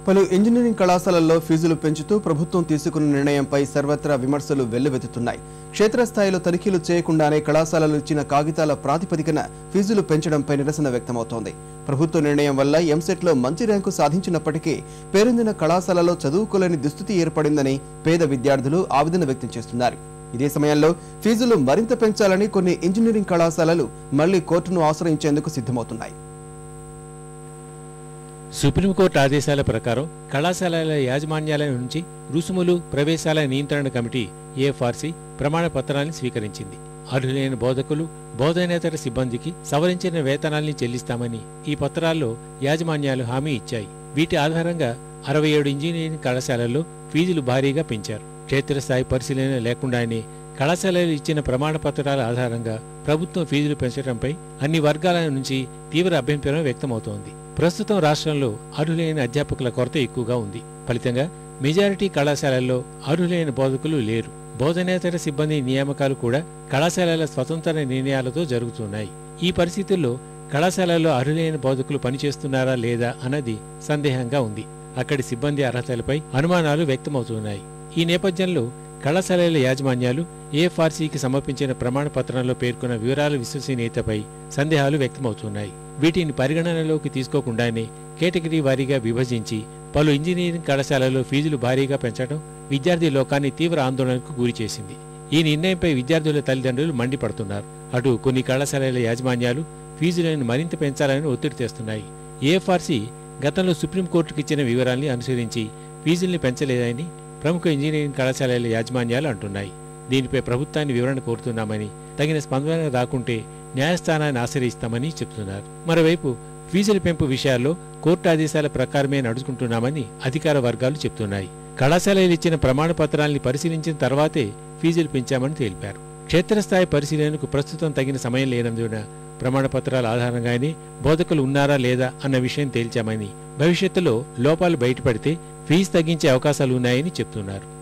పలు ఇంజనీరింగ్ కళాశాలల్లో ఫీజులు పెంచుతూ ప్రభుత్వం తీసుకున్న నిర్ణయంపై సర్వత్రా విమర్శలు వెల్లువెత్తుతున్నాయి. క్షేత్రస్థాయిలో తనిఖీలు చేయకుండానే కళాశాలలు ఇచ్చిన కాగితాల ప్రాతిపదికన ఫీజులు పెంచడంపై నిరసన వ్యక్తమవుతోంది. ప్రభుత్వ నిర్ణయం వల్ల ఎంసెట్లో మంచి ర్యాంకు సాధించినప్పటికీ పేరొందిన కళాశాలలో చదువుకోలేని దుస్థితి ఏర్పడిందని పేద విద్యార్థులు ఆవేదన వ్యక్తం చేస్తున్నారు. ఇదే సమయంలో ఫీజులు మరింత పెంచాలని కొన్ని ఇంజనీరింగ్ కళాశాలలు మళ్లీ కోర్టును ఆశ్రయించేందుకు సిద్ధమవుతున్నాయి. సుప్రీంకోర్టు ఆదేశాల ప్రకారం కళాశాలల యాజమాన్యాల నుంచి రుసుములు ప్రవేశాల నియంత్రణ కమిటీ ఏఎఫ్ఆర్సీ ప్రమాణ పత్రాన్ని స్వీకరించింది. అర్హులైన బోధకులు, బోధనేతర సిబ్బందికి సవరించిన వేతనాల్ని చెల్లిస్తామని ఈ పత్రాల్లో యాజమాన్యాలు హామీ ఇచ్చాయి. వీటి ఆధారంగా 67 ఇంజనీరింగ్ కళాశాలల్లో ఫీజులు భారీగా పెంచారు. క్షేత్రస్థాయి పరిశీలన లేకుండానే కళాశాలలు ఇచ్చిన ప్రమాణ పత్రాల ఆధారంగా ప్రభుత్వం ఫీజులు పెంచడంపై అన్ని వర్గాల నుంచి తీవ్ర అభ్యంతరం వ్యక్తమవుతోంది. ప్రస్తుతం రాష్ట్రంలో అర్హులైన అధ్యాపకుల కొరత ఎక్కువగా ఉంది. ఫలితంగా మెజారిటీ కళాశాలల్లో అర్హులైన బోధకులు లేరు. బోధనేతర సిబ్బంది నియామకాలు కూడా కళాశాలల స్వతంత్ర నిర్ణయాలతో జరుగుతున్నాయి. ఈ పరిస్థితుల్లో కళాశాలల్లో అర్హులైన బోధకులు పనిచేస్తున్నారా లేదా అన్నది సందేహంగా ఉంది. అక్కడి సిబ్బంది అర్హతలపై అనుమానాలు వ్యక్తమవుతున్నాయి. ఈ నేపథ్యంలో కళాశాలల యాజమాన్యాలు ఏఎఫ్ఆర్సీకి సమర్పించిన ప్రమాణ పత్రంలో పేర్కొన్న వివరాల విశ్వసనీయతపై సందేహాలు వ్యక్తమవుతున్నాయి. వీటిని పరిగణనలోకి తీసుకోకుండానే కేటగిరీ వారీగా విభజించి పలు ఇంజనీరింగ్ కళాశాలల్లో ఫీజులు భారీగా పెంచడం విద్యార్థి లోకాన్ని తీవ్ర ఆందోళనకు గురిచేసింది. ఈ నిర్ణయంపై విద్యార్థుల తల్లిదండ్రులు మండిపడుతున్నారు. అటు కొన్ని కళాశాలల యాజమాన్యాలు ఫీజులను మరింత పెంచాలని ఒత్తిడి తెస్తున్నాయి. ఏఎఫ్ఆర్సీ గతంలో సుప్రీంకోర్టుకు ఇచ్చిన వివరాల్ని అనుసరించి ఫీజుల్ని పెంచలేదని ప్రముఖ ఇంజనీరింగ్ కళాశాలల యాజమాన్యాలు అంటున్నాయి. దీనిపై ప్రభుత్వాన్ని వివరణ కోరుతున్నామని, తగిన స్పందన రాకుంటే న్యాయస్థానాన్ని ఆశ్రయిస్తామని చెబుతున్నారు. మరోవైపు ఫీజుల పెంపు విషయాల్లో కోర్టు ఆదేశాల ప్రకారమే నడుచుకుంటున్నామని అధికార వర్గాలు చెబుతున్నాయి. కళాశాలలు ఇచ్చిన ప్రమాణ పత్రాల్ని పరిశీలించిన తర్వాతే ఫీజులు పెంచామని తెలిపారు. క్షేత్రస్థాయి పరిశీలనకు ప్రస్తుతం తగిన సమయం లేనందున ప్రమాణ పత్రాల ఆధారంగానే బోధకులు ఉన్నారా లేదా అన్న విషయం తేల్చామని, భవిష్యత్తులో లోపాలు బయటపడితే ఫీజు తగ్గించే అవకాశాలున్నాయని చెబుతున్నారు.